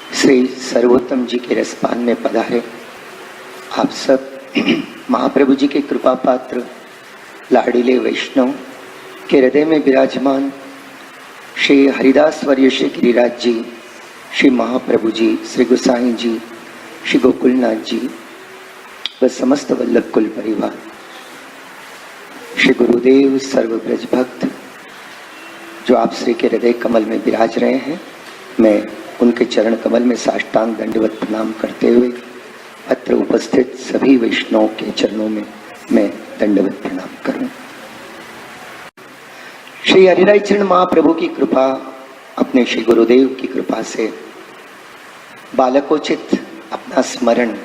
श्री सर्वोत्तम जी के रसपान में पधारे आप सब महाप्रभु जी के कृपा पात्र लाडीले वैष्णव के हृदय में विराजमान श्री हरिदास वर्य श्री गिरिराज जी, श्री महाप्रभु जी, श्री गोसाई जी, श्री गोकुलनाथ जी व समस्त वल्लभ कुल परिवार, श्री गुरुदेव सर्व ब्रज भक्त जो आप श्री के हृदय कमल में विराज रहे हैं, मैं उनके चरण कमल में साष्टांग दंडवत प्रणाम करते हुए अत्र उपस्थित सभी वैष्णवों के चरणों में मैं दंडवत प्रणाम करूं। श्री हरिराय चरण महाप्रभु की कृपा, अपने श्री गुरुदेव की कृपा से बालकोचित अपना स्मरण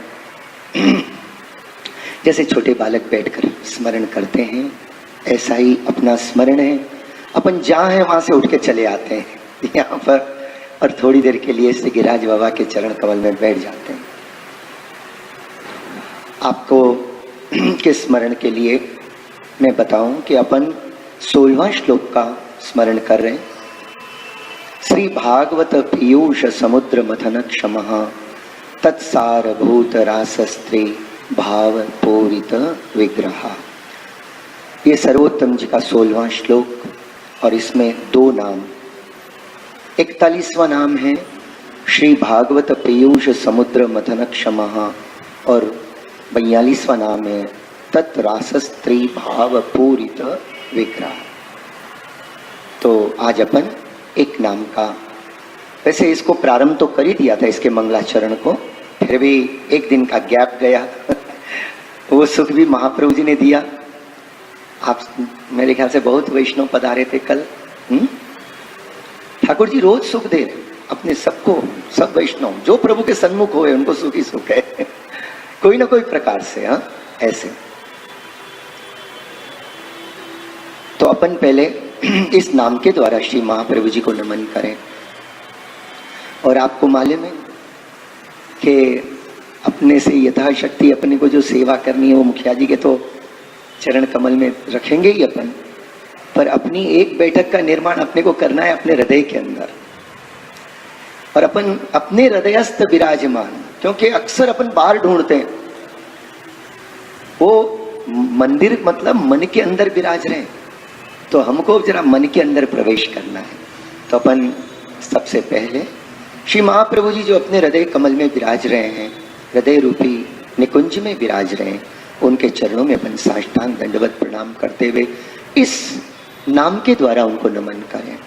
जैसे छोटे बालक बैठकर स्मरण करते हैं, ऐसा ही अपना स्मरण है। अपन जहाँ है वहां से उठ के चले आते हैं यहाँ पर और थोड़ी देर के लिए श्री गिरिराज बाबा के चरण कमल में बैठ जाते हैं। आपको के स्मरण के लिए मैं बताऊं कि अपन 16वां श्लोक का स्मरण कर रहे हैं। श्री भागवत पीयूष समुद्र मथन क्षमः तत्सार भूत रासस्त्री भाव पूरित विग्रह। ये सर्वोत्तम जी का 16वां श्लोक और इसमें दो नाम, 41वां नाम है श्री भागवत पीयूष समुद्र मथन क्षमः और 42वां नाम है तत्रासस्त्री भाव पूरित विग्रह। तो आज अपन एक नाम का, वैसे इसको प्रारंभ तो कर ही दिया था इसके मंगलाचरण को, फिर भी एक दिन का गैप गया वो सुख भी महाप्रभु जी ने दिया। आप मेरे ख्याल से बहुत वैष्णव पधारे थे कल। ठाकुर जी रोज सुख दे रहे अपने सबको, सब वैष्णव जो प्रभु के सन्मुख हुए उनको सुख ही सुख है कोई ना कोई प्रकार से। हाँ, ऐसे तो अपन पहले इस नाम के द्वारा श्री महाप्रभु जी को नमन करें। और आपको मालूम है कि अपने से यथाशक्ति अपने को जो सेवा करनी है वो मुखिया जी के तो चरण कमल में रखेंगे ही अपन, पर अपनी एक बैठक का निर्माण अपने को करना है अपने हृदय के अंदर। और अपन अपने हृदयस्थ विराजमान, क्योंकि अक्सर अपन बाहर ढूंढते हैं, वो मंदिर मतलब मन के अंदर विराज रहे, तो हमको जरा मन के अंदर प्रवेश करना है। तो अपन सबसे पहले श्री महाप्रभु जी जो अपने हृदय कमल में विराज रहे हैं, हृदय रूपी निकुंज में विराज रहे हैं, उनके चरणों में अपन साष्टांग दंडवत प्रणाम करते हुए इस नाम के द्वारा उनको नमन करें।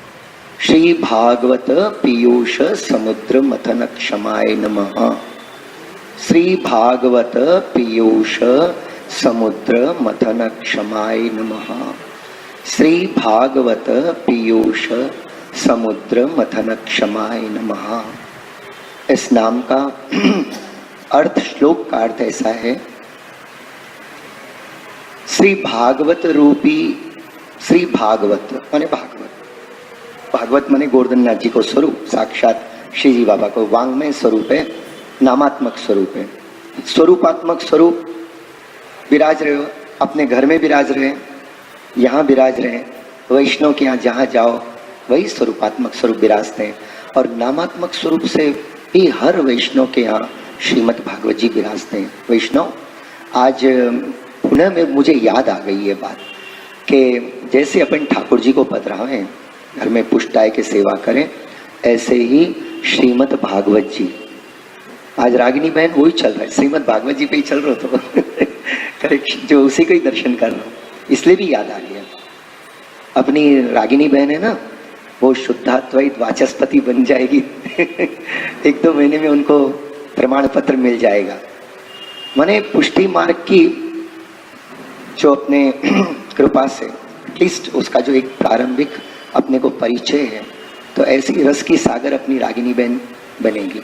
श्री भागवत पीयूष समुद्र मथन क्षमाय नमः। श्री भागवत पीयूष समुद्र मथन क्षमाय नमः। श्री भागवत पीयूष समुद्र मथन क्षमाय नमः। इस नाम का अर्थ, श्लोक का अर्थ ऐसा है, श्री भागवत रूपी, श्री भागवत माने भागवत, भागवत माने गोवर्धन नाथ जी को स्वरूप, साक्षात श्री जी बाबा को वांग्मय स्वरूप है, नामात्मक स्वरूप है, स्वरूपात्मक स्वरूप विराज रहे हो, अपने घर में विराज रहे, यहाँ विराज रहे, वैष्णव के यहाँ जहाँ जाओ वही स्वरूपात्मक स्वरूप विराजते हैं। और नामात्मक स्वरूप से भी हर वैष्णव के यहाँ श्रीमद् भागवत जी विराजते हैं। वैष्णव आज पुनः में मुझे याद आ गई ये बात कि जैसे अपन ठाकुर जी को पधरावें, घर में पुष्टाय के सेवा करें, ऐसे ही श्रीमद् भागवत जी, आज रागिनी बहन वही चल रहा है, श्रीमद् भागवत जी पे ही चल रहा तो करेक्ट, जो उसी को ही दर्शन कर रहा हूँ, इसलिए भी याद आ गया। अपनी रागिनी बहन है ना, वो शुद्धाद्वैत वाचस्पति बन जाएगी 1-2 महीने में उनको प्रमाण पत्र मिल जाएगा। माने पुष्टि मार्ग की जो अपने कृपा से एटलीस्ट उसका जो एक प्रारंभिक अपने को परिचय है, तो ऐसी रस की सागर अपनी रागिनी बहन बनेगी।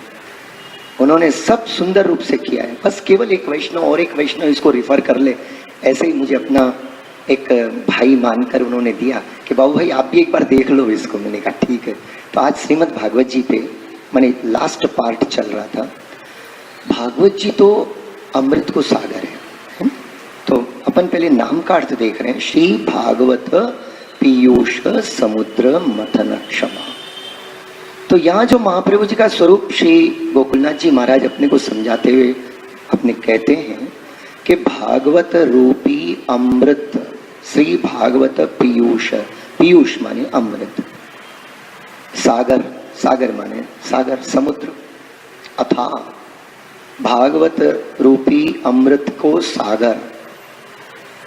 उन्होंने सब सुंदर रूप से किया है, बस केवल एक वैष्णव और एक वैष्णव इसको रिफर कर ले, ऐसे ही मुझे अपना एक भाई मानकर उन्होंने दिया कि बाबू भाई आप भी एक बार देख लो इसको। मैंने कहा ठीक है। तो आज श्रीमद् भागवत जी पे माने लास्ट पार्ट चल रहा था। भागवत जी तो अमृत को सागर है। तो अपन पहले नाम का अर्थ देख रहे हैं, श्री भागवत पीयूष समुद्र मथन क्षमा। तो यहाँ जो महाप्रभु जी का स्वरूप श्री गोकुलनाथ जी महाराज अपने को समझाते हुए अपने कहते हैं कि भागवत रूपी अमृत, श्री भागवत पीयूष, पीयूष माने अमृत, सागर, सागर माने सागर समुद्र, अथा भागवत रूपी अमृत को सागर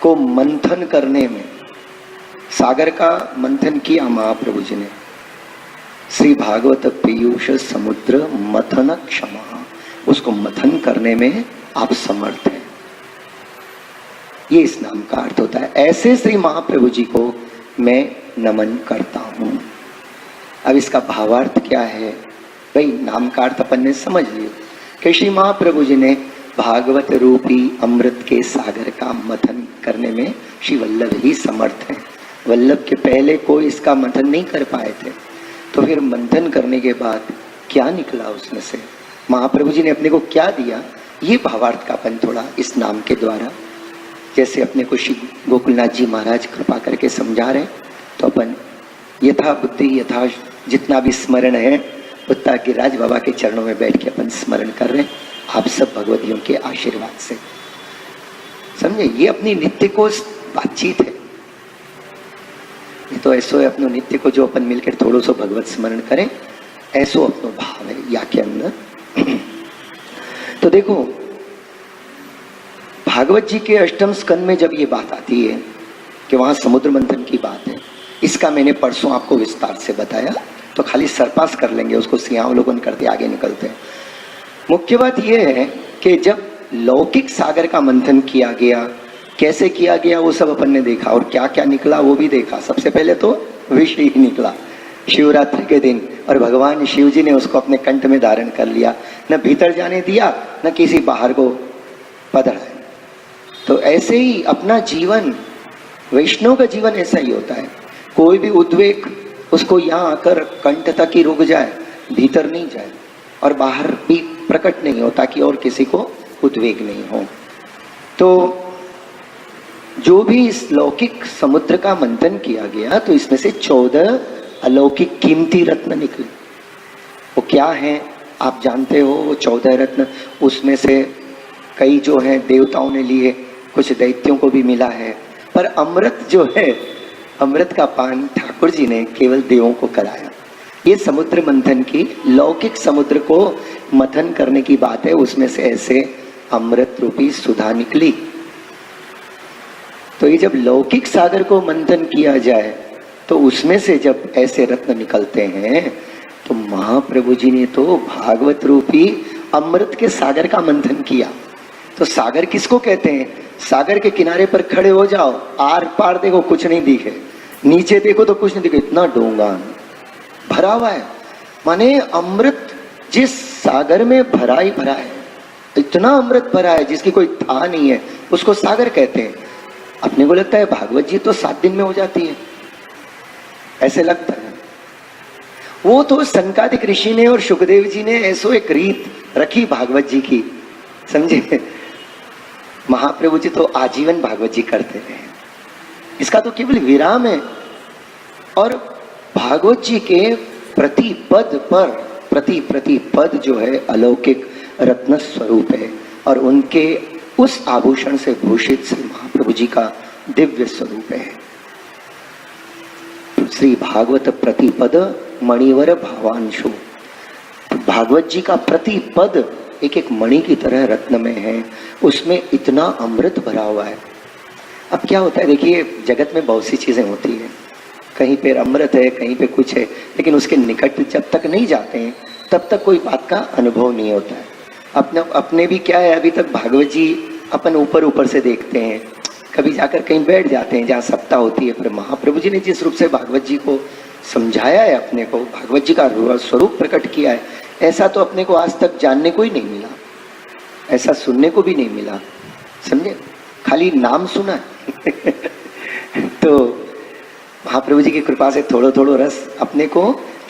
को मंथन करने में, सागर का मंथन किया महाप्रभु जी ने, श्री भागवत पीयूष समुद्र मथन क्षमा, उसको मथन करने में आप समर्थ हैं। ये इस नाम का अर्थ होता है। ऐसे श्री महाप्रभु जी को मैं नमन करता हूं। अब इसका भावार्थ क्या है भाई? नाम का अर्थ अपन ने समझ लिया कि श्री महाप्रभु जी ने भागवत रूपी अमृत के सागर का मथन करने में श्री वल्लभ ही समर्थ हैं। वल्लभ के पहले कोई इसका मंथन नहीं कर पाए थे, तो फिर मंथन करने के बाद क्या निकला उसमें से, महाप्रभु जी ने अपने को क्या दिया, ये भावार्थ का अपन थोड़ा इस नाम के द्वारा, जैसे अपने को श्री गोकुलनाथ जी महाराज कृपा करके समझा रहे, तो अपन यथा बुद्धि यथा जितना भी स्मरण है उतना गिरिराज बाबा के चरणों में बैठ के अपन स्मरण कर रहे हैं, आप सब भगवतियों के आशीर्वाद से। समझे, ये अपनी नित्य को बातचीत है। ये तो ऐसो है अपनो नित्य को जो अपन मिलकर थोड़ो सो भगवत स्मरण करें, ऐसो अपनो भाव है या के अंदर। तो देखो भागवत जी के अष्टम स्कंद में जब ये बात आती है कि वहां समुद्र मंथन की बात है, इसका मैंने परसों आपको विस्तार से बताया, तो खाली सरपास कर लेंगे उसको, सिंहावलोकन करते आगे निकलते हैं। मुख्य बात यह है कि जब लौकिक सागर का मंथन किया गया, कैसे किया गया वो सब अपन ने देखा, और क्या क्या निकला वो भी देखा। सबसे पहले तो विष ही निकला शिवरात्रि के दिन, और भगवान शिव जी ने उसको अपने कंठ में धारण कर लिया, न भीतर जाने दिया न किसी बाहर को पधराया। तो ऐसे ही अपना जीवन, वैष्णव का जीवन ऐसा ही होता है। कोई भी उद्वेग उसको यहाँ आकर कंठ तक ही रुक जाए, भीतर नहीं जाए, और बाहर भी प्रकट नहीं हो, ताकि और किसी को उद्वेग नहीं हो। तो जो भी इस लौकिक समुद्र का मंथन किया गया, तो इसमें से 14 अलौकिक कीमती रत्न निकले। वो क्या है आप जानते हो, वो 14 रत्न, उसमें से कई जो हैं देवताओं ने लिए, कुछ दैत्यों को भी मिला है, पर अमृत जो है, अमृत का पान ठाकुर जी ने केवल देवों को कराया। ये समुद्र मंथन की, लौकिक समुद्र को मंथन करने की बात है, उसमें से ऐसे अमृत रूपी सुधा निकली। तो ये जब लौकिक सागर को मंथन किया जाए, तो उसमें से जब ऐसे रत्न निकलते हैं, तो महाप्रभु जी ने तो भागवत रूपी अमृत के सागर का मंथन किया। तो सागर किसको कहते हैं? सागर के किनारे पर खड़े हो जाओ, आर पार देखो कुछ नहीं दिखे, नीचे देखो तो कुछ नहीं दिखे, इतना डोंगा भरा हुआ है। माने अमृत जिस सागर में भरा ही भरा है, इतना अमृत भरा है जिसकी कोई था नहीं है, उसको सागर कहते हैं। अपने को लगता है भागवत जी तो 7 दिन में हो जाती है, ऐसे लगता है। वो तो सनकादिक ऋषि ने और सुखदेव जी ने ऐसो एक रीत रखी भागवत जी की, समझे। महाप्रभु जी तो आजीवन भागवत जी करते रहे, इसका तो केवल विराम है। और भागवत जी के प्रति पद पर प्रति पद जो है अलौकिक रत्न स्वरूप है, और उनके उस आभूषण से भूषित श्री महाप्रभु जी का दिव्य स्वरूप है। श्री भागवत प्रतिपद मणिवर भावांशु, भागवत जी का प्रतिपद एक एक मणि की तरह रत्न में है, उसमें इतना अमृत भरा हुआ है। अब क्या होता है, देखिए जगत में बहुत सी चीजें होती हैं, कहीं पे अमृत है, कहीं पे कुछ है, लेकिन उसके निकट जब तक नहीं जाते हैं तब तक कोई बात का अनुभव नहीं होता है। अपने भी क्या है, अभी तक भागवत जी अपन ऊपर से देखते हैं, कभी जाकर कहीं बैठ जाते हैं जहाँ सप्ताह होती है, पर महाप्रभु जी ने जिस रूप से भागवत जी को समझाया है, अपने को भागवत जी का स्वरूप प्रकट किया है, ऐसा तो अपने को आज तक जानने को ही नहीं मिला, ऐसा सुनने को भी नहीं मिला, समझे, खाली नाम सुना तो महाप्रभु जी की कृपा से थोड़ो रस अपने को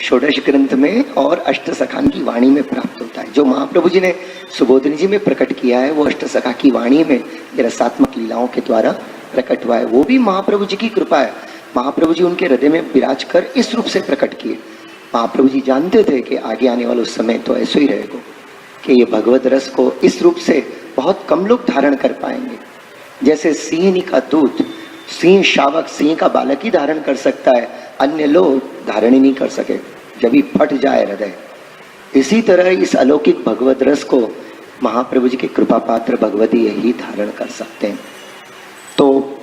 षोडश ग्रंथ में और अष्ट सखान की वाणी में प्राप्त होता है। जो महाप्रभु जी ने सुबोधनी जी में प्रकट किया है, वो अष्ट सखा की वाणी में रसात्मक लीलाओं के द्वारा प्रकट हुआ है, वो भी महाप्रभु जी की कृपा है। महाप्रभु जी उनके हृदय में विराज कर इस रूप से प्रकट किए। महाप्रभु जी जानते थे कि आगे आने वाला समय तो ऐसा ही रहेगा कि ये भगवत रस को इस रूप से बहुत कम लोग धारण कर पाएंगे। जैसे सिंह का दूध सिंह शावक सिंह का बालक ही धारण कर सकता है, अन्य लोग धारण ही नहीं कर सके, जब ही फट जाए हृदय। इसी तरह इस अलौकिक भगवत रस को महाप्रभु जी के कृपा पात्र भगवती यही धारण कर सकते हैं। तो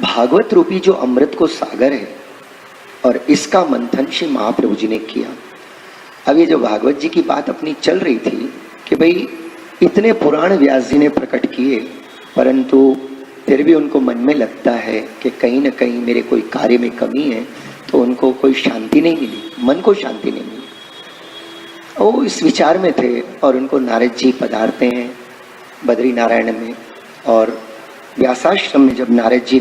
भागवत रूपी जो अमृत को सागर है और इसका मंथन श्री महाप्रभु जी ने किया। अब ये जो भागवत जी की बात अपनी चल रही थी कि भाई इतने पुराण व्यास जी ने प्रकट किए, परंतु फिर भी उनको मन में लगता है कि कहीं ना कहीं मेरे कोई कार्य में कमी है, तो उनको कोई शांति नहीं मिली, मन को शांति नहीं मिली। वो इस विचार में थे और उनको नारद जी पधारते हैं बद्री नारायण में। और व्यासाश्रम में जब नारद जी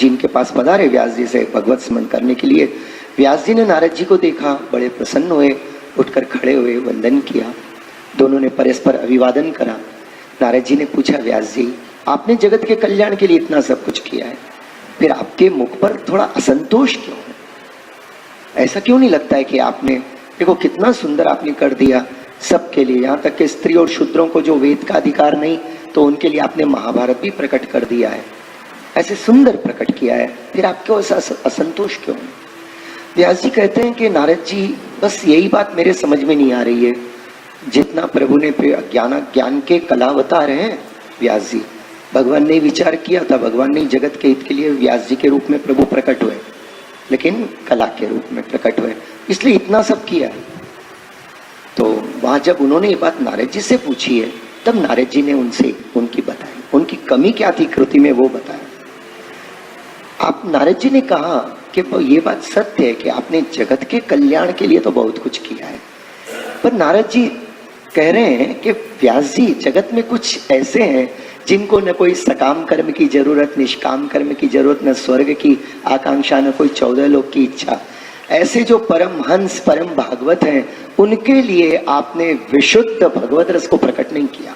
इनके पास पधारे व्यास जी से भगवत स्मरण करने के लिए, व्यास जी ने नारद जी को देखा, बड़े प्रसन्न हुए, उठकर खड़े हुए, वंदन किया, दोनों ने परस्पर अभिवादन करा। नारद जी ने पूछा, व्यास जी आपने जगत के कल्याण के लिए इतना सब कुछ किया है, फिर आपके मुख पर थोड़ा असंतोष क्यों है? ऐसा क्यों नहीं लगता है कि आपने देखो कितना सुंदर आपने कर दिया सबके लिए, यहाँ तक कि स्त्री और शूद्रों को जो वेद का अधिकार नहीं, तो उनके लिए आपने महाभारत भी प्रकट कर दिया है, ऐसे सुंदर प्रकट किया है, फिर आपको ऐसा असंतोष क्यों? व्यास जी कहते हैं कि नारद जी बस यही बात मेरे समझ में नहीं आ रही है, जितना प्रभु ने ज्ञान के कलावतार हैं व्यास जी, भगवान ने विचार किया था, भगवान ने जगत के हित के लिए व्यास जी के रूप में प्रभु प्रकट हुए, लेकिन कला के रूप में प्रकट हुए, इसलिए इतना सब किया है। तो वहां जब उन्होंने ये बात नारद जी से पूछी है, तब नारद जी ने उनसे उनकी बताई, उनकी कमी क्या थी कृति में वो बताया। आप नारद जी ने कहा कि ये बात सत्य है कि आपने जगत के कल्याण के लिए तो बहुत कुछ किया है, पर नारद जी कह रहे हैं कि व्यास जी जगत में कुछ ऐसे हैं जिनको न कोई सकाम कर्म की जरूरत, निष्काम कर्म की जरूरत, न स्वर्ग की आकांक्षा, न कोई 14 लोक की इच्छा। ऐसे जो परम हंस परम भागवत हैं, उनके लिए आपने विशुद्ध भगवत रस को प्रकट नहीं किया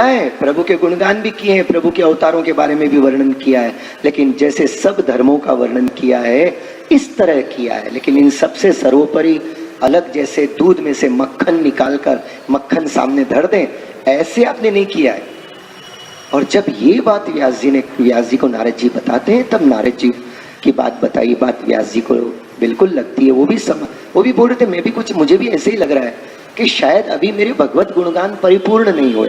है। प्रभु के गुणगान भी किए हैं, प्रभु के अवतारों के बारे में भी वर्णन किया है, लेकिन जैसे सब धर्मों का वर्णन किया है इस तरह किया है। लेकिन इन सबसे सर्वोपरि अलग, जैसे दूध में से मक्खन निकालकर मक्खन सामने धर दें, ऐसे आपने नहीं किया है। और जब ये बात व्यास जी को नारद जी बताते हैं, तब नारद जी की बात बताई, बात व्यास जी को बिल्कुल लगती है। वो भी बोल रहे थे, मैं भी कुछ, मुझे भी ऐसे ही लग रहा है कि शायद अभी मेरे भगवत गुणगान परिपूर्ण नहीं हुए।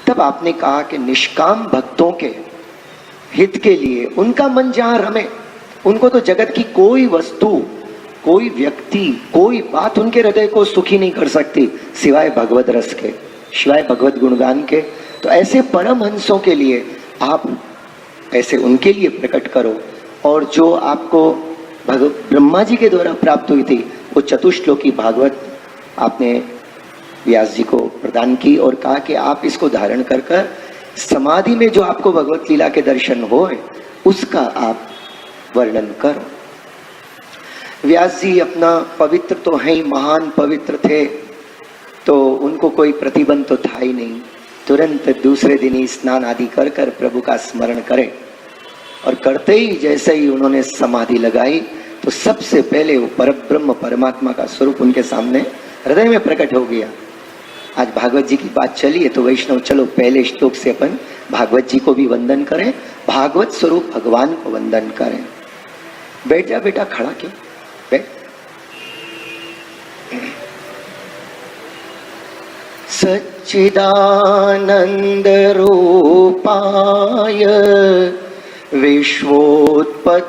तब आपने कहा कि निष्काम भक्तों के हित के लिए उनका मन जहां रमे, उनको तो जगत की कोई वस्तु, कोई व्यक्ति, कोई बात उनके हृदय को सुखी नहीं कर सकती सिवाय भगवत रस के, सिवाय भगवत गुणगान के। तो ऐसे परम हंसों के लिए आप ऐसे उनके लिए प्रकट करो। और जो आपको ब्रह्मा जी के द्वारा प्राप्त हुई थी वो चतुश्लोकी भागवत आपने व्यास जी को प्रदान की और कहा कि आप इसको धारण कर कर समाधि में जो आपको भगवत लीला के दर्शन हो उसका आप वर्णन करो। व्यास जी अपना पवित्र तो है ही, महान पवित्र थे, तो उनको कोई प्रतिबंध तो था ही नहीं। तुरंत दूसरे दिन ही स्नान आदि कर कर प्रभु का स्मरण करें, और करते ही जैसे ही उन्होंने समाधि लगाई तो सबसे पहले वो परब्रह्म परमात्मा का स्वरूप उनके सामने हृदय में प्रकट हो गया। आज भागवत जी की बात चली है तो वैष्णव चलो पहले श्लोक से अपन भागवत जी को भी वंदन करें, भागवत स्वरूप भगवान को वंदन करें। बैठ जा बेटा, खड़ा क्यों, बैठ। सच्चिदानंद रूपाय विश्वोत्पत्त्यादि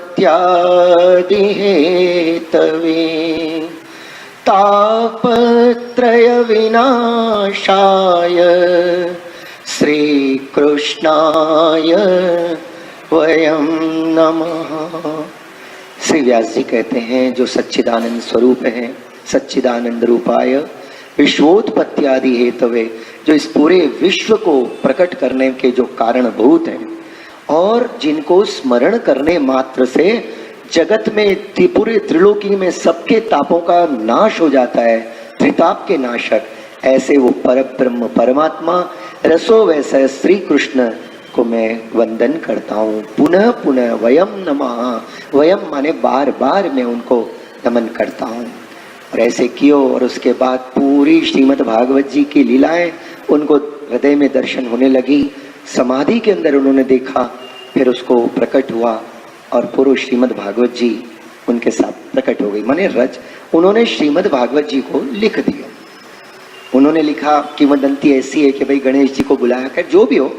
हेतवे तापत्रय विनाशाय श्रीकृष्णाय वयं नमः। श्री व्यास जी कहते हैं जो सच्चिदानंद स्वरूप है, सच्चिदानंद रूपाय विश्वोत्पत्त्यादि हेतवे, जो इस पूरे विश्व को प्रकट करने के जो कारणभूत हैं और जिनको स्मरण करने मात्र से जगत में पूरे त्रिलोकी में सबके तापों का नाश हो जाता है, त्रिताप के नाशक, ऐसे वो परब्रह्म परमात्मा रसो वैसे श्री कृष्ण को मैं वंदन करता हूँ। पुनः पुनः वयम नमः, वयम माने बार बार मैं उनको नमन करता हूँ। और ऐसे कियो और उसके बाद पूरी श्रीमद् भागवत जी की लीलाएं उनको हृदय में दर्शन होने लगी। समाधि के अंदर उन्होंने देखा, फिर उसको प्रकट हुआ और पूर्व श्रीमद् भागवत जी उनके साथ प्रकट हो गई। माने उन्होंने श्रीमद् भागवत जी को लिख दिया। उन्होंने लिखा किंवदंती ऐसी है कि भाई गणेश जी को बुलाया कर, जो भी हो,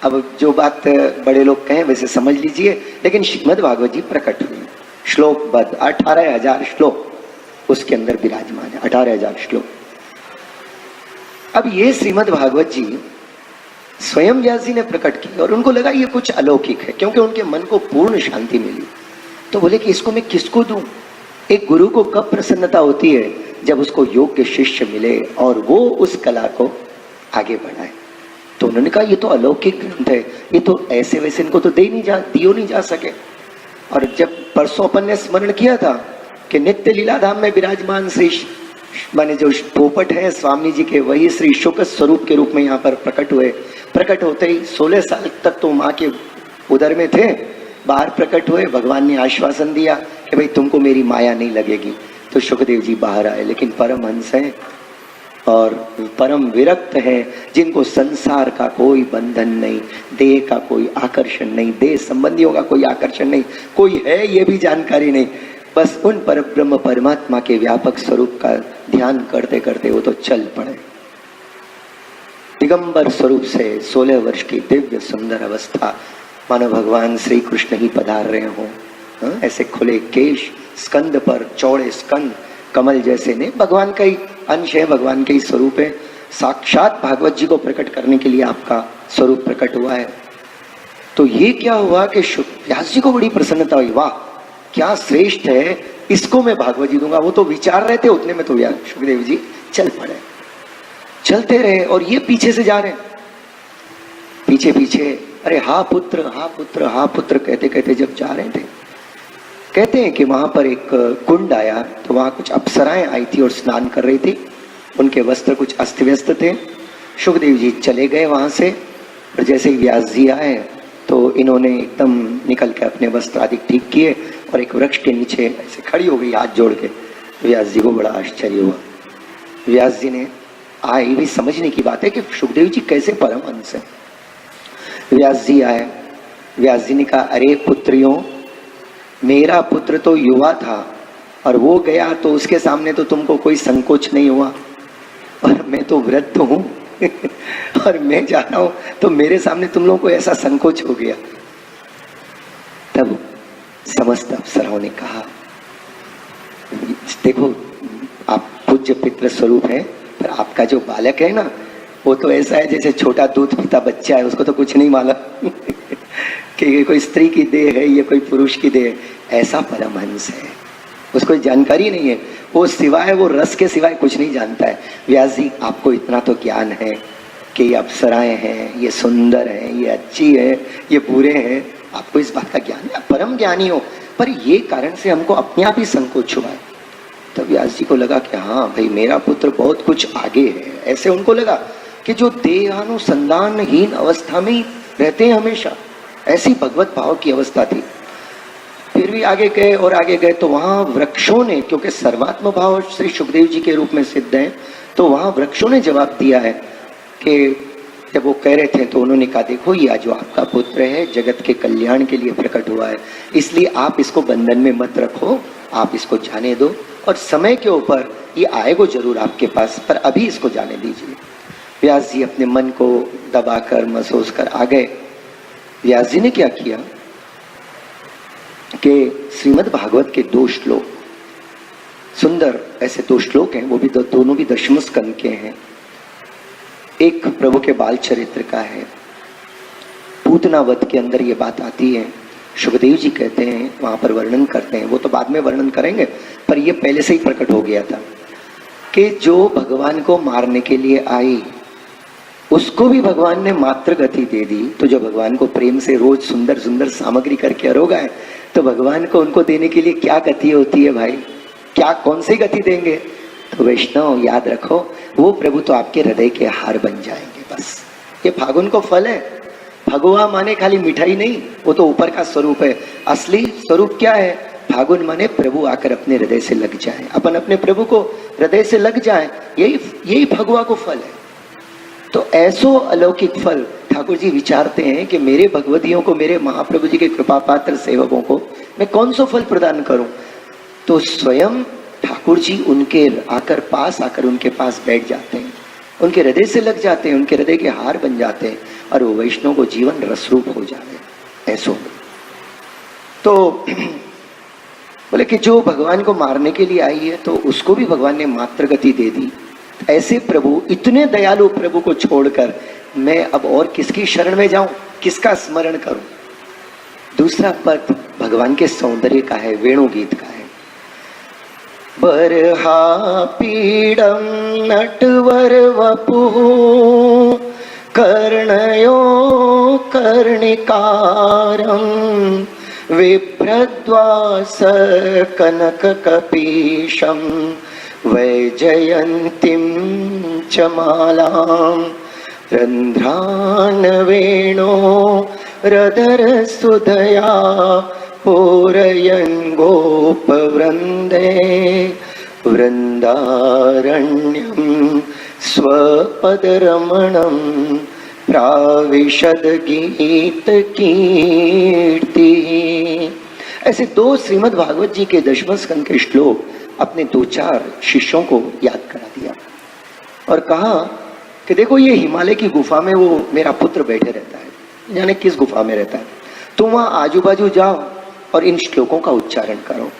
अब जो बात बड़े लोग कहें वैसे समझ लीजिए, लेकिन श्रीमद् भागवत जी प्रकट हुई श्लोकबद्ध 18,000 श्लोक उसके अंदर विराजमान है, 18,000 श्लोक। अब ये श्रीमद् भागवत जी स्वयं व्यास जी ने प्रकट की और उनको लगा ये कुछ अलौकिक है, क्योंकि उनके मन को पूर्ण शांति मिली। तो बोले कि इसको मैं किसको दूं? एक गुरु को कब प्रसन्नता होती है? जब उसको योग्य शिष्य मिले और वो उस कला को आगे बढ़ाए। तो उन्होंने कहा ये तो अलौकिक ग्रंथ है, ये तो ऐसे वैसे इनको तो दियो नहीं जा सके। और जब परसों अपन ने स्मरण किया था कि नित्य लीलाधाम में विराजमान श्री माने जो पोपट है स्वामी जी के, वही श्री शुक स्वरूप के रूप में यहाँ पर प्रकट हुए। प्रकट होते ही 16 साल तक तो माँ के उदर में थे, बाहर प्रकट हुए, भगवान ने आश्वासन दिया कि भाई तुमको मेरी माया नहीं लगेगी। तो सुखदेव जी बाहर आए, लेकिन परमहंस हैं और परम विरक्त हैं, जिनको संसार का कोई बंधन नहीं, देह का कोई आकर्षण नहीं, देह संबंधियों का कोई आकर्षण नहीं, कोई है ये भी जानकारी नहीं, बस उन परब्रह्म परमात्मा के व्यापक स्वरूप का ध्यान करते करते वो तो चल पड़े। दिगंबर स्वरूप से 16 वर्ष की दिव्य सुंदर अवस्था, मानो भगवान श्री कृष्ण ही पधार रहे हों। ऐसे खुले केश, स्कंद पर चौड़े स्कंद, कमल जैसे ने, भगवान का ही अंश है, भगवान के ही स्वरूप है। साक्षात भागवत जी को प्रकट करने के लिए आपका स्वरूप प्रकट हुआ है। तो ये क्या हुआ कि व्यास जी को बड़ी प्रसन्नता हुई, वाह क्या श्रेष्ठ है, इसको मैं भागवत जी दूंगा। वो तो विचार रहे थे, उतने में तो सुखदेव जी चल पड़े। चलते रहे और ये पीछे से जा रहे, पीछे पीछे, अरे हा पुत्र हा पुत्र हा पुत्र कहते कहते जब जा रहे थे, कहते हैं कि वहां पर एक कुंड आया, तो वहां कुछ अप्सराएं आई थी और स्नान कर रही थी। उनके वस्त्र कुछ अस्त व्यस्त थे। सुखदेव जी चले गए वहां से, और जैसे ही व्यास जी आए तो इन्होंने एकदम निकल के अपने वस्त्र आदि ठीक किए और एक वृक्ष के नीचे ऐसे खड़ी हो गई हाथ जोड़ के। व्यास जी को बड़ा आश्चर्य हुआ। व्यास जी ने ये भी समझने की बात है कि सुखदेव जी कैसे परमहंस है। व्यास जी आए, व्यास जी ने कहा, अरे पुत्रियों, मेरा पुत्र तो युवा था और वो गया तो उसके सामने तो तुमको कोई संकोच नहीं हुआ, और मैं तो वृद्ध हूं और मैं जा रहा हूं तो मेरे सामने तुम लोगों को ऐसा संकोच हो गया। तब समस्त अप्सराओं ने कहा, देखो आप पूज्य पितृ स्वरूप है, पर आपका जो बालक है ना, वो तो ऐसा है जैसे छोटा दूध पीता बच्चा है, उसको तो कुछ नहीं मालूम कि ये कोई स्त्री की देह है, ये कोई पुरुष की देह है। ऐसा परमहंस है, उसको जानकारी नहीं है, वो सिवाय वो रस के सिवाय कुछ नहीं जानता है। व्यास जी आपको इतना तो ज्ञान है कि ये अप्सराएं हैं, ये सुंदर हैं, ये अच्छी है, ये बुरे हैं, आपको इस बात का ज्ञान है, परम ज्ञानी हो, पर ये कारण से हमको अपने आप ही संकोच हुआ है। तब व्यास जी को लगा कि हाँ भाई मेरा पुत्र बहुत कुछ आगे है। ऐसे उनको लगा कि जो देहानुसंधानहीन अवस्था में ही रहते हैं हमेशा, ऐसी भगवत भाव की अवस्था थी। फिर भी आगे गए और आगे गए तो वहां वृक्षों ने, क्योंकि सर्वात्म भाव श्री सुखदेव जी के रूप में सिद्ध है, तो वहां वृक्षों ने जवाब दिया है कि जब वो कह रहे थे तो उन्होंने कहा, देखो ये जो आपका पुत्र है जगत के कल्याण के लिए प्रकट हुआ है, इसलिए आप इसको बंधन में मत रखो, आप इसको जाने दो, और समय के ऊपर ये आएगा जरूर आपके पास, पर अभी इसको जाने दीजिए। व्यास जी अपने मन को दबाकर महसूस कर आ गए। व्यास जी ने क्या किया कि श्रीमद् भागवत के 2 श्लोक, सुंदर ऐसे 2 श्लोक हैं, वो भी दोनों भी दशम स्कंद के हैं। एक प्रभु के बाल चरित्र का है, पूतना वध के अंदर ये बात आती है। सुखदेव जी कहते हैं, वहां पर वर्णन करते हैं, वो तो बाद में वर्णन करेंगे, पर ये पहले से ही प्रकट हो गया था कि जो भगवान को मारने के लिए आई उसको भी भगवान ने मात्र गति दे दी। तो जो भगवान को प्रेम से रोज सुंदर सुंदर सामग्री करके अरोगाए, तो भगवान को उनको देने के लिए क्या गति होती है भाई, क्या कौन सी गति देंगे? तो वैष्णव याद रखो, वो प्रभु तो आपके हृदय के हार बन जाएंगे। बस ये फागुन को फल है, भगवा माने खाली मिठाई नहीं, वो तो ऊपर का स्वरूप है। असली स्वरूप क्या है? फागुन माने प्रभु आकर अपने हृदय से लग जाए, अपन अपने प्रभु को हृदय से लग जाए, यही भगवा को फल है। तो ऐसो अलौकिक फल ठाकुर जी विचारते हैं कि मेरे भगवतियों को, मेरे महाप्रभु जी के कृपा पात्र सेवकों को मैं कौन सा फल प्रदान करूं। तो स्वयं ठाकुर जी उनके पास आकर उनके पास बैठ जाते हैं, उनके हृदय से लग जाते हैं, उनके हृदय के हार बन जाते हैं और वो वैष्णव को जीवन रसरूप हो जाए। ऐसो तो बोले कि जो भगवान को मारने के लिए आई है तो उसको भी भगवान ने मात्र गति दे दी। ऐसे प्रभु, इतने दयालु प्रभु को छोड़कर मैं अब और किसकी शरण में जाऊं, किसका स्मरण करूं। दूसरा पद भगवान के सौंदर्य का है, वेणु गीत का है। बरहा पीडम नटवर वपुः कर्णयो कर्णिकारं विभ्रद्वास कनक कपीशं वैजयन्तीं च मालां रन्ध्रान् वेणो रदर सुधया पूरयन् गोपवृन्दे वृन्दारण्यं स्वपदरमणं प्राविशद गीत कीर्ति। ऐसे दो श्रीमद् भागवत जी के दशम स्कंद के श्लोक अपने 2-4 शिष्यों को याद करा दिया और कहा कि देखो ये हिमालय की गुफा में वो मेरा पुत्र बैठे रहता है, जाने किस गुफा में रहता है, तुम वहां आजू बाजू जाओ और इन श्लोकों का उच्चारण करो,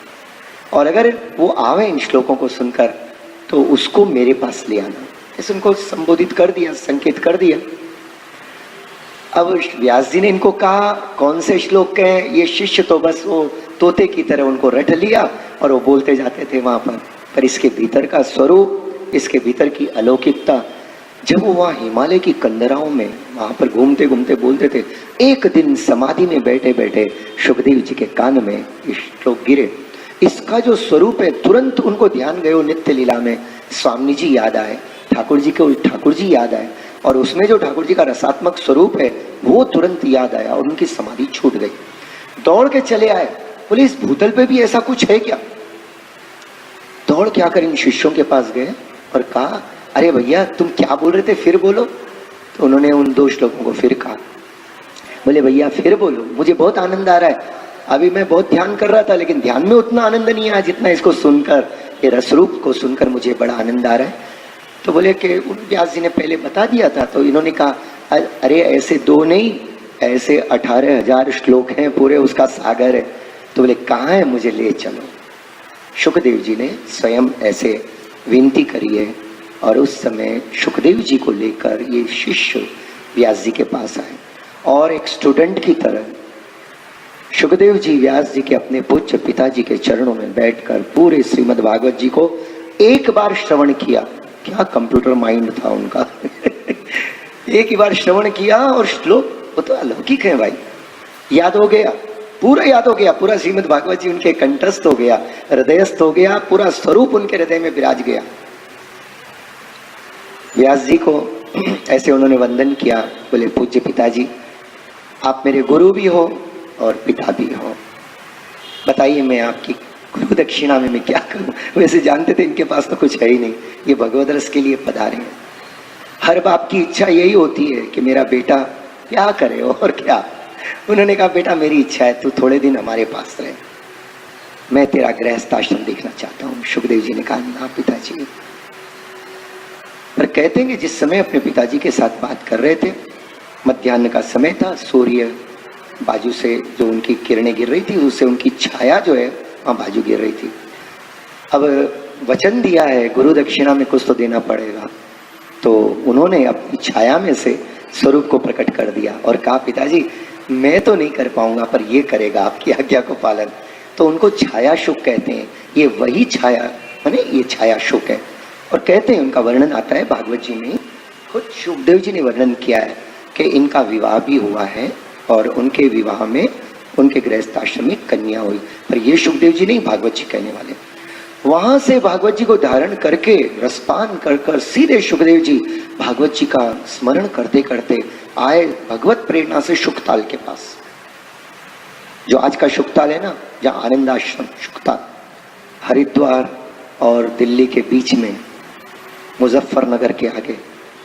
और अगर वो आवे इन श्लोकों को सुनकर तो उसको मेरे पास ले आना। ऐसे उनको संबोधित कर दिया, संकेत कर दिया। अब व्यास जी ने इनको कहा कौन से श्लोक के हैं, ये शिष्य तो बस वो तोते की तरह उनको रट लिया और वो बोलते जाते थे वहां पर इसके भीतर का स्वरूप, इसके भीतर की अलौकिकता, जब वो वहां हिमालय की कंदराओं में वहां पर घूमते घूमते बोलते थे, एक दिन समाधि में बैठे बैठे सुखदेव जी के कान में ये श्लोक गिरे। इसका जो स्वरूप है तुरंत उनको ध्यान गए, नित्य लीला में स्वामी जी याद आए, ठाकुर जी के ठाकुर जी याद आए, और उसमें जो ठाकुर जी का रसात्मक स्वरूप है वो तुरंत याद आया और उनकी समाधि छूट गई। दौड़ के चले आए, बोले इस भूतल पे भी ऐसा कुछ है क्या। दौड़ के आकर इन शिष्यों के पास गए और कहा अरे भैया तुम क्या बोल रहे थे, फिर बोलो। तो उन्होंने उन 2 श्लोकों को फिर कहा। बोले भैया फिर बोलो, मुझे बहुत आनंद आ रहा है, अभी मैं बहुत ध्यान कर रहा था लेकिन ध्यान में उतना आनंद नहीं आया जितना इसको सुनकर, ये रसरूप को सुनकर मुझे बड़ा आनंद आ रहा है। तो बोले कि व्यास जी ने पहले बता दिया था। तो इन्होंने कहा अरे ऐसे 2 नहीं, ऐसे 18,000 श्लोक हैं पूरे, उसका सागर है। तो बोले कहाँ है, मुझे ले चलो। सुखदेव जी ने स्वयं ऐसे विनती करी है और उस समय सुखदेव जी को लेकर ये शिष्य व्यास जी के पास आए और एक स्टूडेंट की तरह सुखदेव जी व्यास जी के अपने पूज्य पिताजी के चरणों में बैठकर पूरे श्रीमद् भागवत जी को एक बार श्रवण किया। क्या कंप्यूटर माइंड था उनका एक ही बार श्रवण किया और श्लोक वो तो अलौकिक है भाई, याद हो गया, पूरा याद हो गया, पूरा श्रीमद् भागवत जी उनके कंठस्थ हो गया, हृदयस्थ हो गया, पूरा स्वरूप उनके हृदय में विराज गया। व्यास जी को ऐसे उन्होंने वंदन किया, बोले पूज्य पिताजी आप मेरे गुरु भी हो और पिता भी हो, बताइए मैं आपकी गुरु दक्षिणा में मैं क्या करूं। वैसे जानते थे इनके पास तो कुछ है ही नहीं, ये भगवद रस के लिए पधारे हैं। हर बाप की इच्छा यही होती है कि मेरा बेटा क्या करे और क्या। उन्होंने कहा बेटा मेरी इच्छा है तू थोड़े दिन हमारे पास रहे, मैं तेरा गृहस्थ आश्रम देखना चाहता हूँ। सुखदेव जी ने कहा ना पिताजी। पर कहते हैं कि जिस समय अपने पिताजी के साथ बात कर रहे थे, मध्याह्न का समय था, सूर्य बाजू से जो उनकी किरणें गिर रही थी उससे उनकी छाया जो है वहां बाजू गिर रही थी। अब वचन दिया है गुरु दक्षिणा में कुछ तो देना पड़ेगा, तो उन्होंने अपनी छाया में से स्वरूप को प्रकट कर दिया और कहा पिताजी मैं तो नहीं कर पाऊंगा पर ये करेगा आपकी आज्ञा को पालन। तो उनको छाया शुक कहते हैं, ये वही छाया माने ये छाया शुक है। और कहते हैं उनका वर्णन आता है भागवत जी में, खुद सुखदेव जी ने वर्णन किया है कि इनका विवाह भी हुआ है और उनके विवाह में उनके गृहस्थ आश्रम में कन्या हुई, पर ये सुखदेव जी नहीं भागवत जी कहने वाले। वहां से भागवत जी को धारण करके रसपान कर कर सीधे सुखदेव जी भागवत जी का स्मरण करते करते आए भगवत प्रेरणा से शुकताल के पास। जो आज का शुकताल है ना, जहाँ आनंद आश्रम शुकताल, हरिद्वार और दिल्ली के बीच में, मुजफ्फरनगर के आगे,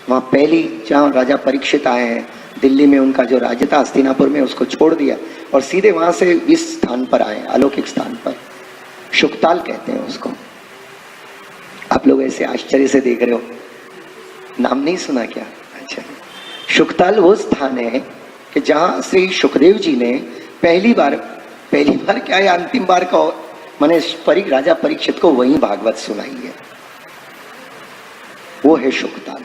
वहाँ पहली जहाँ राजा परीक्षित आए हैं, दिल्ली में उनका जो राज्य था हस्तिनापुर में, उसको छोड़ दिया और सीधे वहां से इस स्थान पर आए, अलौकिक स्थान पर, शुकताल कहते हैं उसको। आप लोग ऐसे आश्चर्य से देख रहे हो, नाम नहीं सुना क्या? अच्छा, शुकताल वो स्थान है कि जहां श्री सुखदेव जी ने पहली बार क्या है, अंतिम बार का माने राजा परीक्षित को वही भागवत सुनाई है, वो है शुकताल।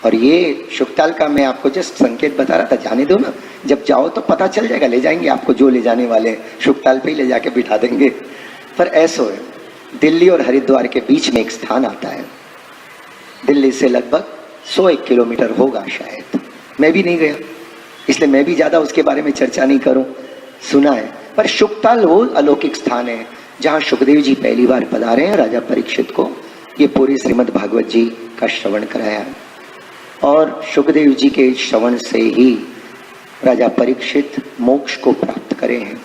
और ये शुकताल का मैं आपको जस्ट संकेत बता रहा था, जाने दो ना, जब जाओ तो पता चल जाएगा, ले जाएंगे आपको जो ले जाने वाले, शुकताल पे ही ले जाके बिठा देंगे। पर ऐसा है, दिल्ली और हरिद्वार के बीच में एक स्थान आता है, दिल्ली से लगभग 101 किलोमीटर होगा शायद, मैं भी नहीं गया इसलिए मैं भी ज्यादा उसके बारे में चर्चा नहीं करूं, सुना है। पर शुकताल वो अलौकिक स्थान है जहां सुखदेव जी पहली बार पधारे हैं, राजा परीक्षित को ये पूरी श्रीमद् भागवत जी का श्रवण कराया और सुखदेव जी के श्रवण से ही राजा परीक्षित मोक्ष को प्राप्त करे हैं।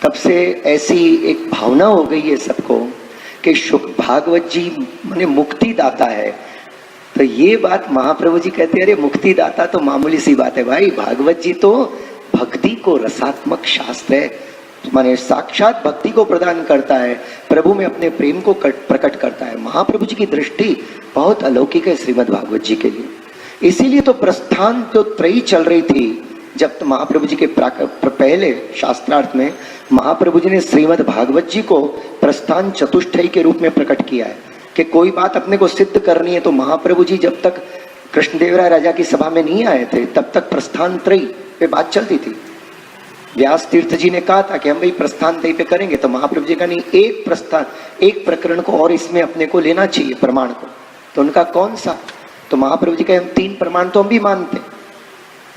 तब से ऐसी एक भावना हो गई है सबको कि भागवत जी माने मुक्ति दाता है। तो ये बात महाप्रभु जी कहते हैं, अरे मुक्ति दाता तो मामूली सी बात है भाई, भागवत जी तो भक्ति को रसात्मक शास्त्र है, माने साक्षात भक्ति को प्रदान करता है, प्रभु में अपने प्रेम को प्रकट करता है। महाप्रभु जी की दृष्टि बहुत अलौकिक है श्रीमद् भागवत जी के लिए। इसीलिए तो प्रस्थान तो त्रयी चल रही थी, जब तो महाप्रभु जी के पहले शास्त्रार्थ में महाप्रभु जी ने श्रीमद् भागवत जी को प्रस्थान चतुष्टयी के रूप में प्रकट किया है कि कोई बात अपने को सिद्ध करनी है तो महाप्रभु जी जब तक कृष्णदेवराय राजा की सभा में नहीं आए थे तब तक प्रस्थान त्रयी पे बात चलती थी। व्यास तीर्थ जी ने कहा था कि हम भाई प्रस्थान त्रयी पे करेंगे, तो महाप्रभु जी का नहीं, एक प्रस्थान, एक प्रकरण को और इसमें अपने को लेना चाहिए प्रमाण को। तो उनका कौन सा? तो महाप्रभु जी कहे हम 3 प्रमाण तो हम भी मानते,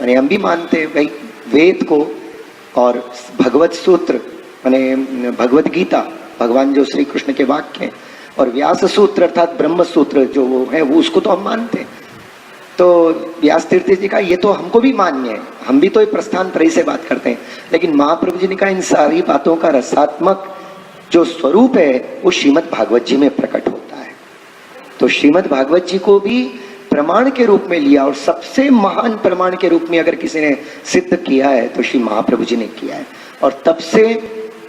माने हम भी मानते भाई, वेद को और भगवत सूत्र माने भगवत गीता, भगवान जो श्री कृष्ण के वाक्य हैं, और व्यास सूत्र अर्थात ब्रह्म सूत्र जो वो है वो उसको तो हम मानते। तो व्यास तीर्थ जी का ये तो हमको भी मान्य है, हम भी तो प्रस्थान त्रयी से बात करते हैं, लेकिन महाप्रभु जी ने कहा इन सारी बातों का रसात्मक जो स्वरूप है वो श्रीमद् भागवत जी में प्रकट होता है। तो श्रीमद् भागवत जी को भी प्रमाण के रूप में लिया और सबसे महान प्रमाण के रूप में अगर किसी ने सिद्ध किया है तो श्री महाप्रभु जी ने किया है। और तब से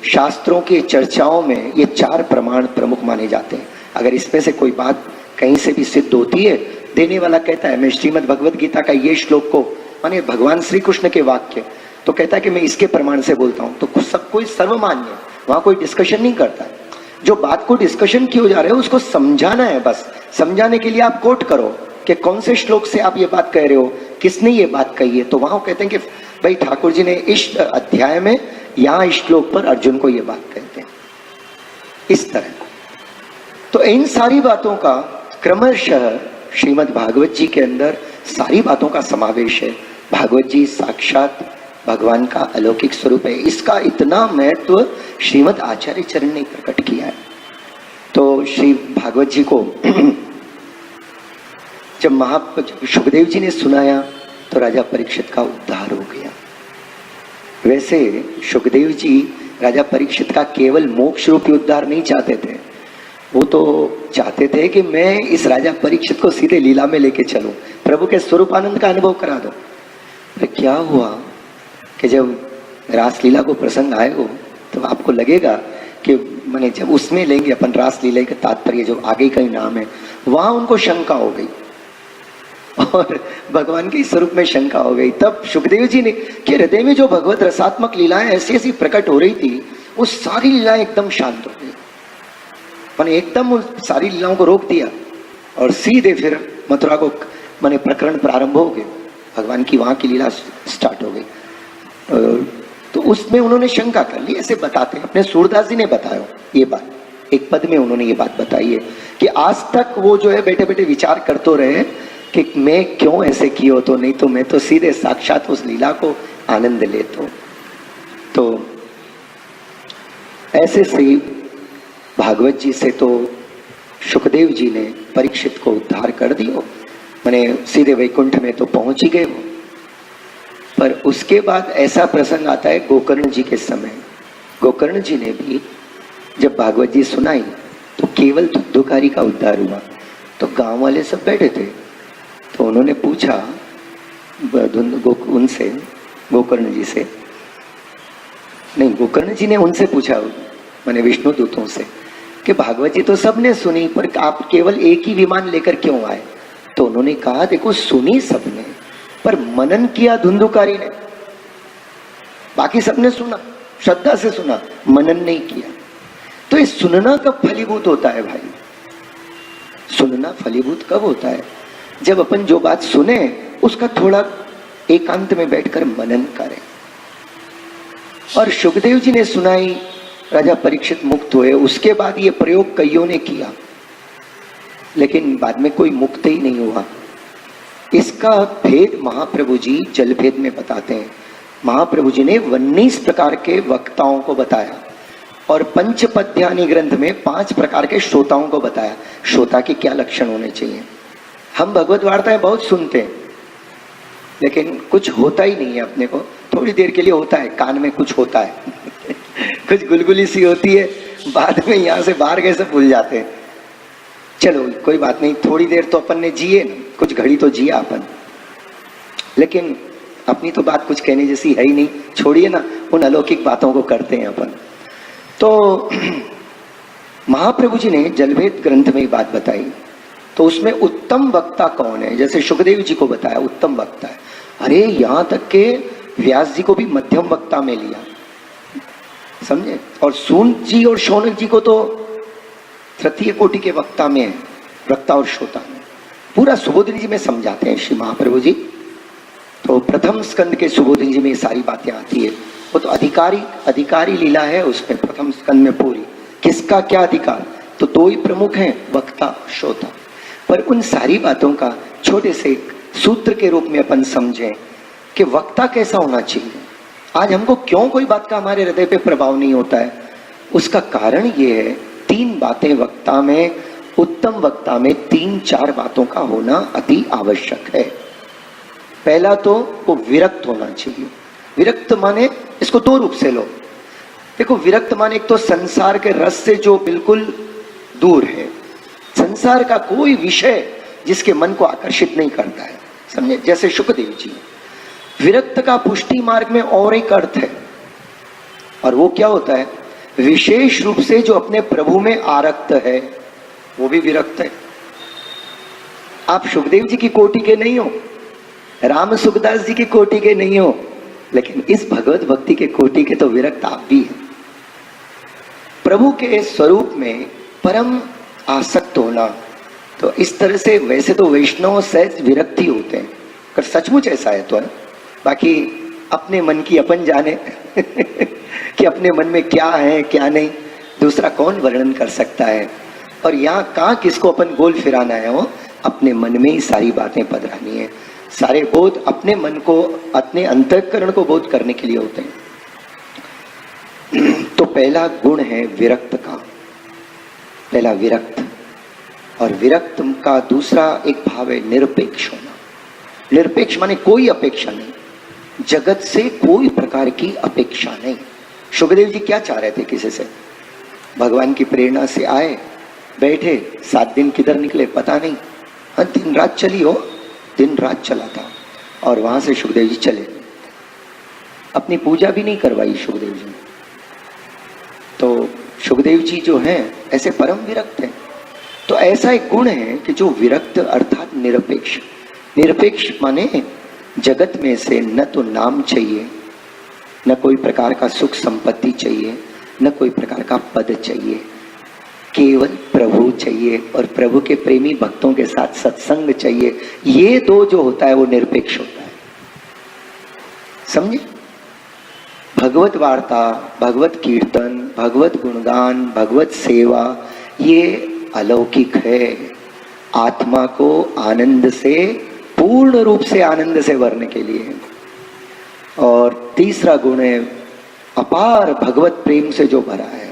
शास्त्रों की चर्चाओं में ये 4 प्रमाण प्रमुख माने जाते हैं। अगर इसमें से कोई बात कहीं से भी सिद्ध होती है, देने वाला कहता है मैं श्रीमद् भगवत गीता का ये श्लोक को माने भगवान श्री कृष्ण के वाक्य, तो कहता है कि मैं इसके प्रमाण से बोलता हूँ, तो सब कोई सर्वमान्य, वहां कोई डिस्कशन नहीं करता है। जो बात को डिस्कशन क्यों जा रहे हो उसको समझाना है, बस समझाने के लिए आप कोट करो कि कौन से श्लोक से आप ये बात कह रहे हो, किसने ये बात कही है। तो वहां कहते हैं कि भाई ठाकुर जी ने इस अध्याय में यहाँ इस श्लोक पर अर्जुन को ये बात कहते हैं, इस तरह। तो इन सारी बातों का क्रमशः श्रीमद् भागवत जी के अंदर सारी बातों का समावेश है। भागवत जी साक्षात भगवान का अलौकिक स्वरूप है, इसका इतना महत्व श्रीमद् आचार्य चरण ने प्रकट किया है। तो श्री भागवत जी को जब सुखदेव जी ने सुनाया तो राजा परीक्षित का उद्धार हो गया। वैसे सुखदेव जी राजा परीक्षित का केवल मोक्ष रूपी उद्धार नहीं चाहते थे, वो तो चाहते थे कि मैं इस राजा परीक्षित को सीधे लीला में लेके चलूं, प्रभु के स्वरूप आनंद का अनुभव करा दो। पर क्या हुआ कि जब रासलीला को प्रसंग आएगा तो आपको लगेगा कि मैंने जब उसमें लेंगे अपन रासलीला का तात्पर्य जो आगे का ही नाम है, वहां उनको शंका हो गई और भगवान के स्वरूप में शंका हो गई। तब सुखदेव जी ने कि हृदय में जो भगवत रसात्मक लीलाएं ऐसी ऐसी प्रकट हो रही थी, वो सारी लीलाएं एकदम शांत हो गई, मैंने एकदम उन सारी लीलाओं को रोक दिया और सीधे फिर मथुरा को मैंने प्रकरण प्रारंभ हो गए, भगवान की वहां की लीला स्टार्ट हो गई। तो उसमें उन्होंने शंका कर ली, ऐसे बताते हैं, अपने सूरदास जी ने बताया ये बात, एक पद में उन्होंने ये बात बताई है कि आज तक वो जो है बैठे बैठे विचार करते रहे कि मैं क्यों ऐसे किया, तो नहीं तो मैं तो सीधे साक्षात उस लीला को आनंद लेता हूं। तो ऐसे से भागवत जी से तो सुखदेव जी ने परीक्षित को उद्धार कर दियो, माने सीधे वैकुंठ में तो पहुंच ही गए वो। पर उसके बाद ऐसा प्रसंग आता है गोकर्ण जी के समय। गोकर्ण जी ने भी जब भागवत जी सुनाई तो केवल धुद्धुकारी का उद्धार हुआ। तो गांव वाले सब बैठे थे, तो उन्होंने पूछा उनसे, गोकर्ण जी से नहीं, गोकर्ण जी ने उनसे पूछा, माने विष्णु दूतों से, कि भागवत जी तो सबने सुनी, पर आप केवल एक ही विमान लेकर क्यों आए? तो उन्होंने कहा, देखो सुनी सबने, पर मनन किया धुंधुकारी ने। बाकी सबने सुना, श्रद्धा से सुना, मनन नहीं किया। तो ये सुनना कब फलीभूत होता है भाई? सुनना फलीभूत कब होता है? जब अपन जो बात सुने उसका थोड़ा एकांत में बैठकर मनन करें। और सुखदेव जी ने सुनाई, राजा परीक्षित मुक्त हुए। उसके बाद ये प्रयोग कईयों ने किया, लेकिन बाद में कोई मुक्त ही नहीं हुआ। इसका भेद महाप्रभु जी जल भेद में बताते हैं। महाप्रभु जी ने 19 प्रकार के वक्ताओं को बताया और पंचपद्यानि ग्रंथ में 5 प्रकार के श्रोताओं को बताया। श्रोता के क्या लक्षण होने चाहिए। हम भगवत वार्ताएं बहुत सुनते हैं, लेकिन कुछ होता ही नहीं है अपने को। थोड़ी देर के लिए होता है, कान में कुछ होता है कुछ गुलगुली सी होती है, बाद में यहाँ से बाहर गए सब भूल जाते हैं। चलो कोई बात नहीं, थोड़ी देर तो अपन ने जिए, कुछ घड़ी तो जिया अपन, लेकिन अपनी तो बात कुछ कहने जैसी है ही नहीं। छोड़िए ना, उन अलौकिक बातों को करते हैं अपन। तो महाप्रभु जी ने जलभेद ग्रंथ में बात बताई, तो उसमें उत्तम वक्ता कौन है, जैसे सुखदेव जी को बताया उत्तम वक्ता है। अरे यहाँ तक के व्यास जी को भी मध्यम वक्ता में लिया, समझे। और सून जी और शौनक जी को तो तृतीय कोटि के वक्ता में है, वक्ता और श्रोता में। पूरा सुबोधनी जी में समझाते हैं श्री महाप्रभु जी। तो प्रथम स्कंद के सुबोधनी जी में ये सारी बातें आती है। वो तो अधिकारी लीला है उसमें, प्रथम स्कंद में पूरी। किसका क्या अधिकार, तो 2 ही प्रमुख हैं, वक्ता श्रोता। पर उन सारी बातों का छोटे से सूत्र के रूप में अपन समझें कि वक्ता कैसा होना चाहिए। आज हमको क्यों कोई बात का हमारे हृदय पे प्रभाव नहीं होता है, उसका कारण ये है 3 बातें वक्ता में, उत्तम वक्ता में 3-4 बातों का होना अति आवश्यक है। पहला तो वो विरक्त होना चाहिए। विरक्त माने, इसको 2 रूप से लो। देखो, विरक्त माने एक तो संसार के रस से जो बिल्कुल दूर है, संसार का कोई विषय जिसके मन को आकर्षित नहीं करता है, समझे। जैसे सुखदेव जी, विरक्त का पुष्टि मार्ग में और एक अर्थ है, और वो क्या होता है, विशेष रूप से जो अपने प्रभु में आरक्त है वो भी विरक्त है। आप सुखदेव जी की कोटि के नहीं हो, राम सुखदास जी की कोटि के नहीं हो, लेकिन इस भगवत भक्ति के कोटि के तो विरक्त आप भी हैं। प्रभु के स्वरूप में परम आसक्त होना, तो इस तरह से वैसे तो वैष्णव सहज विरक्ति होते हैं, पर सचमुच ऐसा है तो है। बाकी अपने मन की अपन जाने कि अपने मन में क्या है क्या नहीं, दूसरा कौन वर्णन कर सकता है। और यहाँ कहाँ किसको अपन गोल फिराना है, वो अपने मन में ही सारी बातें पधरानी है। सारे बोध अपने मन को, अपने अंतःकरण को बोध करने के लिए होते हैं। तो पहला गुण है विरक्त का, पहला विरक्त। और विरक्त का दूसरा एक भाव है निरपेक्ष होना। निरपेक्ष माने कोई अपेक्षा नहीं, जगत से कोई प्रकार की अपेक्षा नहीं। सुखदेव जी क्या चाह रहे थे किसी से, भगवान की प्रेरणा से आए, बैठे, 7 दिन किधर निकले पता नहीं। हाँ, दिन रात चली हो, दिन रात चला था। और वहां से सुखदेव जी चले, अपनी पूजा भी नहीं करवाई सुखदेव जी ने। तो सुखदेव जी जो हैं ऐसे परम विरक्त हैं। तो ऐसा एक गुण है कि जो विरक्त अर्थात निरपेक्ष। निरपेक्ष माने जगत में से न तो नाम चाहिए, न कोई प्रकार का सुख संपत्ति चाहिए, न कोई प्रकार का पद चाहिए, केवल प्रभु चाहिए और प्रभु के प्रेमी भक्तों के साथ सत्संग चाहिए। ये 2 जो होता है वो निरपेक्ष होता है, समझे। भगवत वार्ता, भगवत कीर्तन, भगवत गुणगान, भगवत सेवा, ये अलौकिक है। आत्मा को आनंद से, पूर्ण रूप से आनंद से भरने के लिए। और तीसरा गुण है अपार भगवत प्रेम से जो भरा है।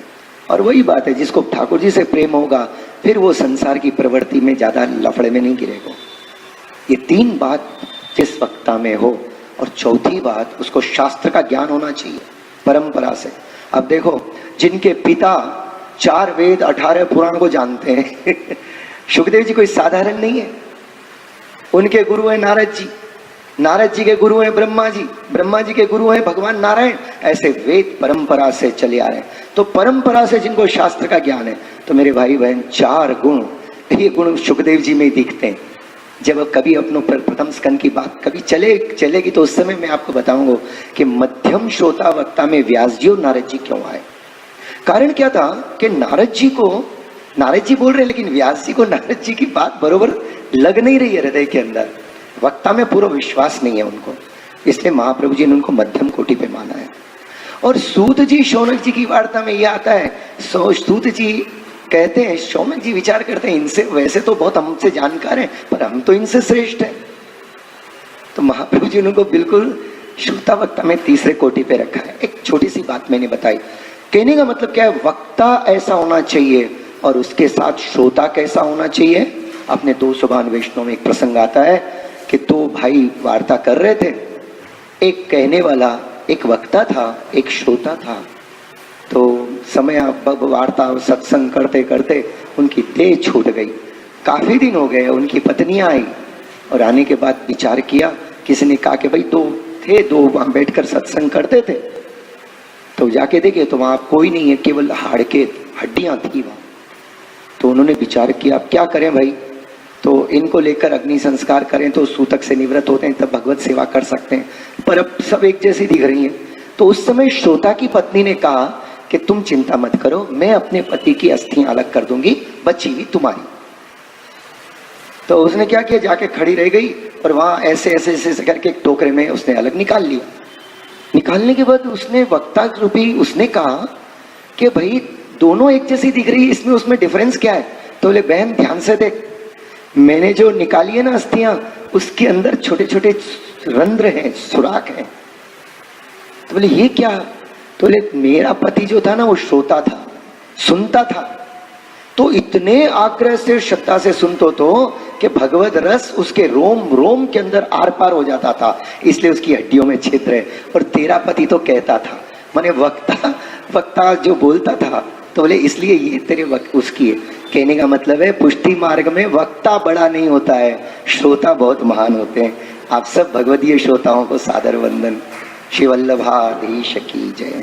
और वही बात है, जिसको ठाकुर जी से प्रेम होगा फिर वो संसार की प्रवृत्ति में ज्यादा लफड़े में नहीं गिरेगा। ये तीन बात जिस वक्ता में हो, और चौथी बात उसको शास्त्र का ज्ञान होना चाहिए परंपरा से। अब देखो, जिनके पिता 4 वेद 18 पुराण को जानते हैं सुखदेव जी कोई साधारण नहीं है। उनके गुरु है नारद जी, नारद जी के गुरु हैं ब्रह्मा जी, ब्रह्मा जी के गुरु हैं भगवान नारायण। ऐसे वेद परंपरा से चले आ रहे हैं। तो परंपरा से जिनको शास्त्र का ज्ञान है, तो मेरे भाई बहन 4 गुण, ये गुण सुखदेव जी में ही दिखते हैं। जब कभी अपनों प्रथम स्कंद की बात कभी चलेगी तो उस समय मैं आपको बताऊंगा कि मध्यम श्रोता वक्ता में व्यास जी और नारद जी क्यों आए। कारण क्या था कि नारद जी बोल रहे हैं, लेकिन व्यास जी को नारद जी की बात बरोबर लग नहीं रही है हृदय के अंदर। वक्ता में पूरा विश्वास नहीं है उनको, इसलिए महाप्रभु जी ने उनको मध्यम कोटि पे माना है। और सूत जी शौनक जी की वार्ता में यह आता है, सूत जी कहते हैं, शौनक जी विचार करते हैं, इनसे वैसे तो बहुत हमसे जानकार हैं, पर हम तो इनसे श्रेष्ठ हैं। तो महाप्रभु जी ने उनको बिल्कुल श्रोता वक्ता में तीसरे कोटि पे रखा है। एक छोटी सी बात मैंने बताई, कहने का मतलब क्या है, वक्ता ऐसा होना चाहिए और उसके साथ श्रोता कैसा होना चाहिए। अपने 292 वैष्णव में एक प्रसंग आता है कि 2 भाई वार्ता कर रहे थे, एक कहने वाला, एक वक्ता था, एक श्रोता था। तो समय वार्ता सत्संग करते करते उनकी देह छूट गई। काफी दिन हो गए, उनकी पत्नियां आई और आने के बाद विचार किया, किसी ने कहा कि भाई 2 वहां बैठकर सत्संग करते थे। तो जाके देखे तो वहां कोई नहीं है, केवल हड्डियां थी वहां। तो उन्होंने विचार किया अब क्या करें भाई, तो इनको लेकर अग्नि संस्कार करें तो सूतक से निवृत्त होते हैं, तब भगवत सेवा कर सकते हैं, पर अब सब एक जैसी दिख रही हैं। तो उस समय श्रोता की पत्नी ने कहा कि तुम चिंता मत करो, मैं अपने पति की अस्थियां अलग कर दूंगी, बची हुई तुम्हारी। तो उसने क्या किया, जाके खड़ी रह गई और वहां ऐसे करके एक टोकरे में उसने अलग निकाल लिया। निकालने के बाद उसने वक्ता रूपी उसने कहा कि भाई दोनों एक जैसी दिख रही है, इसमें उसमें डिफरेंस क्या है। तो बोले बहन ध्यान से देख, मैंने जो निकाली है ना अस्थियां, उसके अंदर छोटे छोटे रंध्र हैं, सुराख हैं। तो बोले ये क्या। तो बोले मेरा पति जो था ना वो श्रोता था, सुनता था, तो इतने आग्रह से श्रद्धा से सुनतो तो कि भगवत रस उसके रोम रोम के अंदर आर पार हो जाता था, इसलिए उसकी हड्डियों में छिद्र है। और तेरा पति तो कहता था, माने वक्ता जो बोलता था, तो बोले इसलिए ये तेरे उसकी है। कहने का मतलब है पुष्टि मार्ग में वक्ता बड़ा नहीं होता है, श्रोता बहुत महान होते हैं। आप सब भगवदीय श्रोताओं को सादर वंदन। श्री वल्लभाधीश की जय।